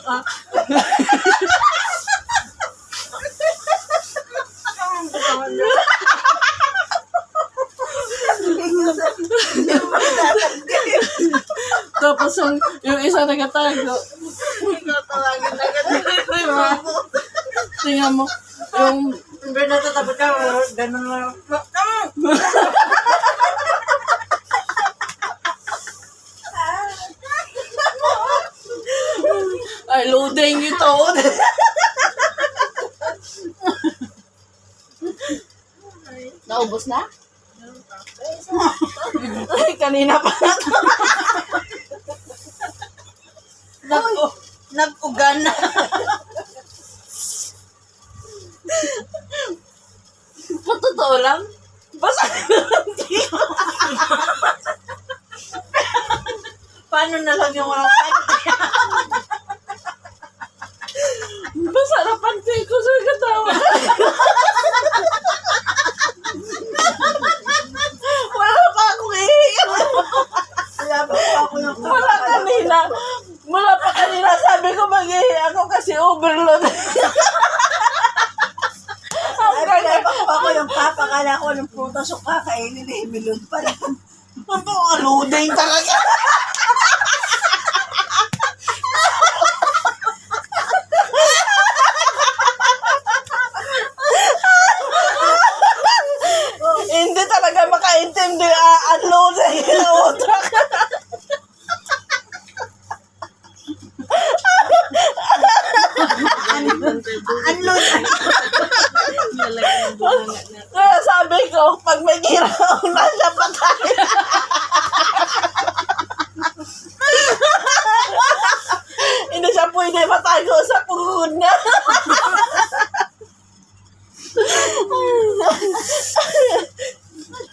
ka. Tapos yung isa nagatago. Ikaw tawagin na ganun. Tingnan mo, yung Hindi natatabot ka, ganun lang. ay loading ito. Naubos na? Ay, kanina pa. Nag-ugan na. Totoo lang? Basta Paano na lang yung mga pante? basta na pante ko sa katawan. Wala pa akong ihiyan. Wala pa ako yung Wala kanina. Wala pa kanina. Sabi ko mag-ihi ako kasi overload. Ay, ako yung papakala ko ng prutas yung kakainin eh, milod pa lang. Ang loading talaga. Hindi talaga makaintindi ang loading ng utak. Unload. Kaya sabi ko, pag may giraw na siya patay. Hindi siya pwede matago sa puhod niya.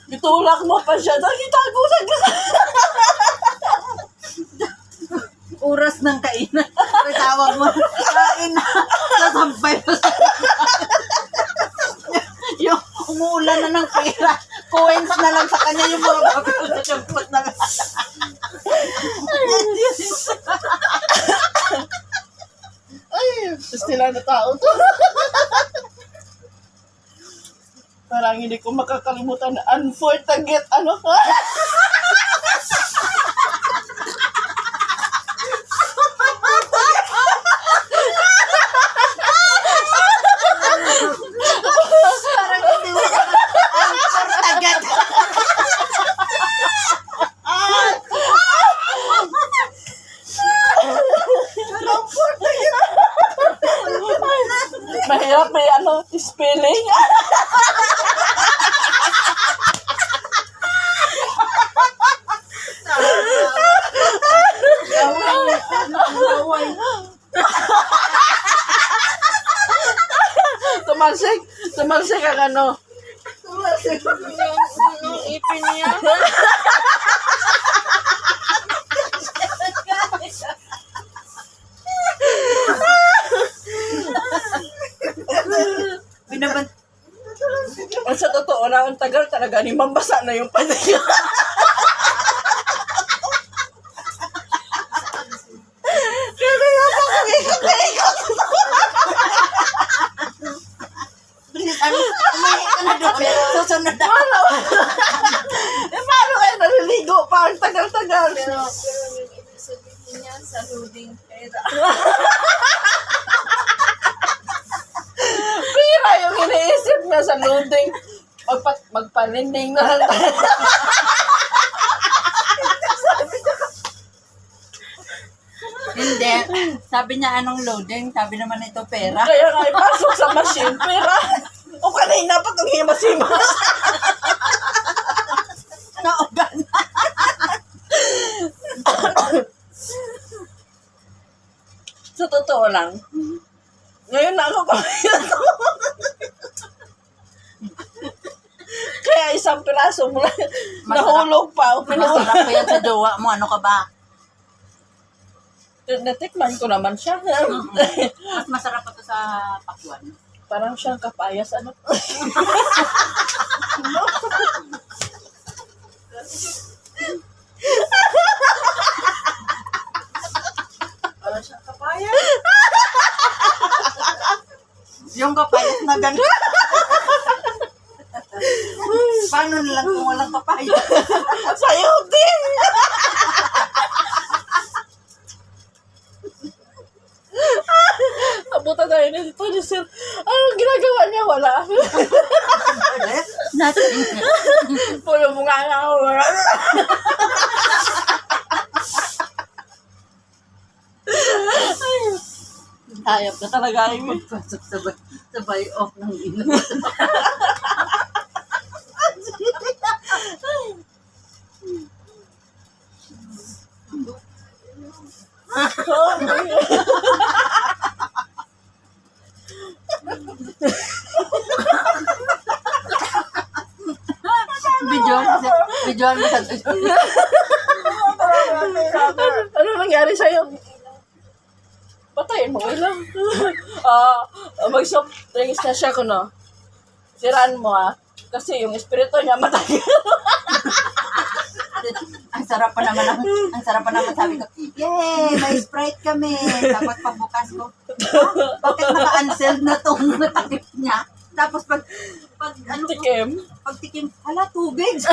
Bitulak mo pa siya. Nakitago sa Oras ng kainan. Tawag mo, kain na. Nasampay mo sa... yung umuulan na ng pera. Coins na lang sa kanya yung mga papel na siyempot na lang. ay, sila na tao to. Parang hindi ko makakalimutan na unforget ano. Parang hindi mo ang agad. Mahirap eh, ano, spelling. Tumalsik ang ano. Yung ipin niya. Binaban... At sa totoo na, ang tagal talaga ni mambasa na yung panay. Kaya nga pa kung ikot-ikot. Ano? Umahi ka na doon. Susunod na. Wala. Eh, paano kayo naliligo pa? Ang tagal-tagal. Pero yung ibig sabihin niya sa loading pera. Pira yung iniisip niya sa loading. Magpaninding na lang. Hindi. Sabi niya anong loading? Sabi naman ito pera. Kaya nga ipasok sa machine. Pira. O kanina pa itong himas-himas. Naugan. Sa totoo lang. Ngayon na ako kumain. Kaya isang piraso mo lang. Nahulog pa. Masarap pa yan sa jowa mo. Ano ka ba? Natikman ko naman siya. Mas masarap pa to sa pakwan. Parang siyang kapayas. Ano? Parang siyang kapaya. Yung kapayas na gano'n. Paano nilang kung walang kapayas? Sa'yo din! Abutan tayo na dito ni Sir. Anong ginagawa niya? Wala. Nothing. Pulo mo nga nga. Wala. Hayop na talaga yun. Pasok sabay off ng ilaw. Videoan mo sa Ano nangyari sa'yo? Patayin mo lang. Mag-soft drinks na siya ko, no? Siraan mo, kasi yung espiritu niya matay. ang sarap pa naman sabi ko, yay, may Sprite kami. Tapos pagbukas ko, bakit naka-unsealed na tong takip niya? Tapos pag tikim, hala, tubig.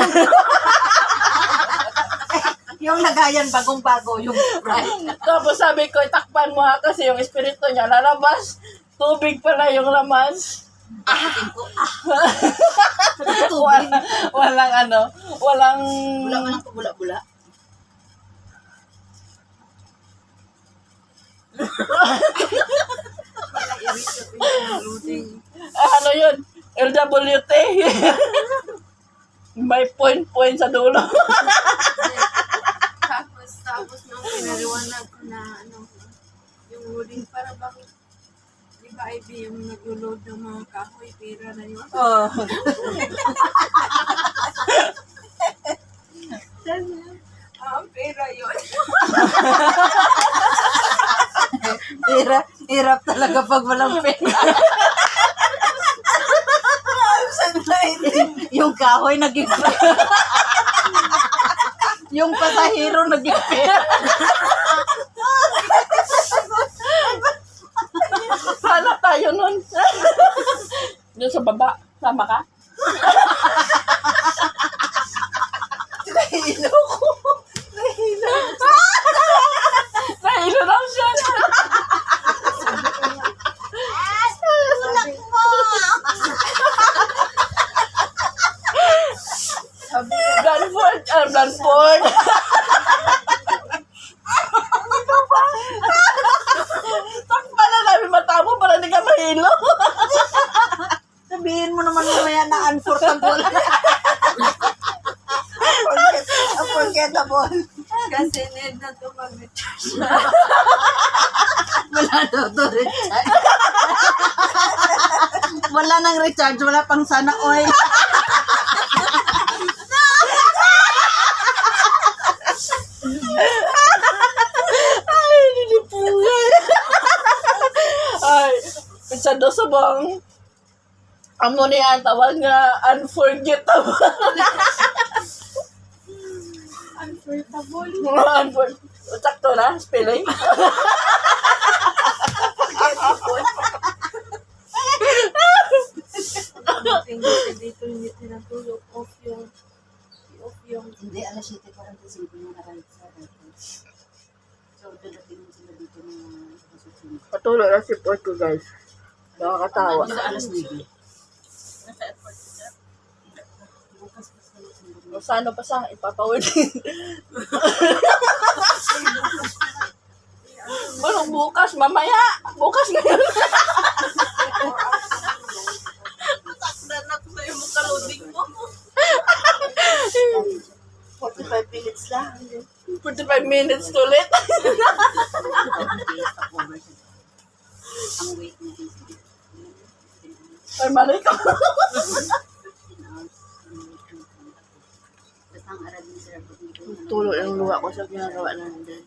Yung lagayan bagong-bago, yung Sprite. Tapos sabi ko, itakpan mo kasi yung espiritu niya lalabas. Tubig pala yung laman. Tikim ko, tubig. Walang Wala man ang bula-bula. Ano yun? LWT. May point sa dulo. Tapos nung pinaliwanag ko na yung loading para bang di ba IB yung nag-load ng mga kahoy, pera na yun. Oh. Pera yun. Hirap talaga pag walang pera. Yung kahoy naging pera. Yung pasahero naging pera. Hanap tayo nun. Doon sa baba. Sama ka? Nahilo ko. Nahilo daw siya. Blanford. Takpa na namin mata mo para hindi ka mahilo. Sabihin mo naman mamaya na unforgettable. Unforgettable. Kasi need na ito mag-recharge. Wala daw to recharge. Wala nang recharge, wala pang sana oil. Ay, nilipuyan. Ay, pinsan daw sa bang amo niya ang tawag nga unforgettable. Unforgettable. Sakto na, spelling. Tingnan dito hindi tinatulog. Off yung Hindi, alas 7:45 na nakalit sa So, dadating sila dito ng kasusunod. Patuloy lang si Porto, guys. Nakakatawa. Sa alas 9. Sana pa sa ipapawid. Walang bukas, mamaya. Bukas ngayon. Takdan ako sa yung mukha-loading mo. 45 minutes lang. 45 minutes ulit. Ang wait na is Ay, malay ko. Basta ang arad ni Sir. Tulo ang luha ko sa ginagawa namin.